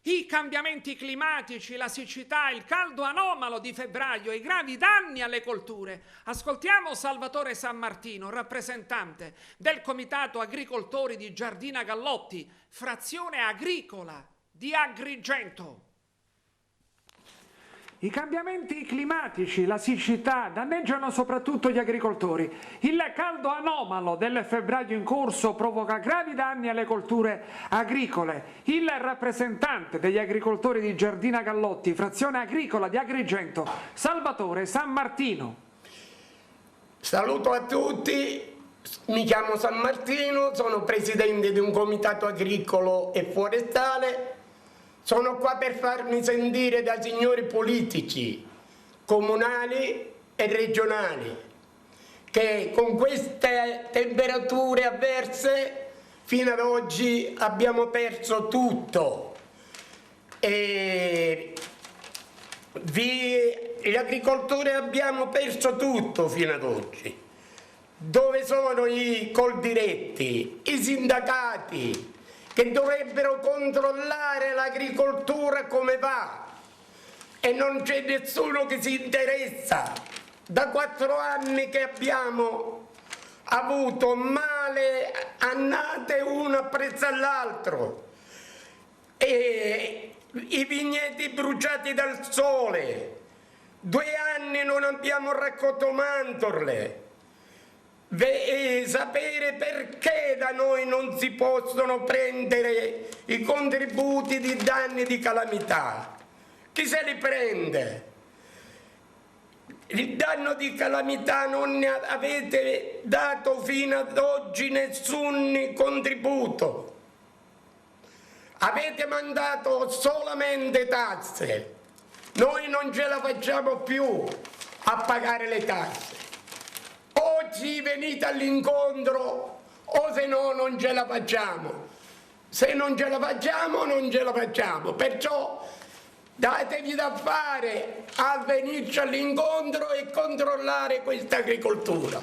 I cambiamenti climatici, la siccità, il caldo anomalo di febbraio e i gravi danni alle colture. Ascoltiamo Salvatore San Martino, rappresentante del Comitato Agricoltori di Giardina Gallotti, frazione agricola di Agrigento. I cambiamenti climatici, la siccità danneggiano soprattutto gli agricoltori. Il caldo anomalo del febbraio in corso provoca gravi danni alle colture agricole. Il rappresentante degli agricoltori di Giardina Gallotti, frazione agricola di Agrigento, Salvatore San Martino. Saluto a tutti, mi chiamo San Martino, sono presidente di un comitato agricolo e forestale. Sono qua per farmi sentire da signori politici, comunali e regionali, che con queste temperature avverse fino ad oggi abbiamo perso tutto. Gli agricoltori abbiamo perso tutto fino ad oggi. Dove sono i coldiretti, i sindacati, che dovrebbero controllare l'agricoltura come va, e non c'è nessuno che si interessa. Da 4 anni che abbiamo avuto male annate uno appresso all'altro, e i vigneti bruciati dal sole, 2 anni non abbiamo raccolto mandorle. Sapere perché da noi non si possono prendere i contributi di danni di calamità. Chi se li prende? Il danno di calamità non ne avete dato fino ad oggi nessun contributo. Avete mandato solamente tasse. Noi non ce la facciamo più a pagare le tasse. Oggi venite all'incontro, o se no non ce la facciamo. Se non ce la facciamo, non ce la facciamo. Perciò datevi da fare a venirci all'incontro e controllare questa agricoltura.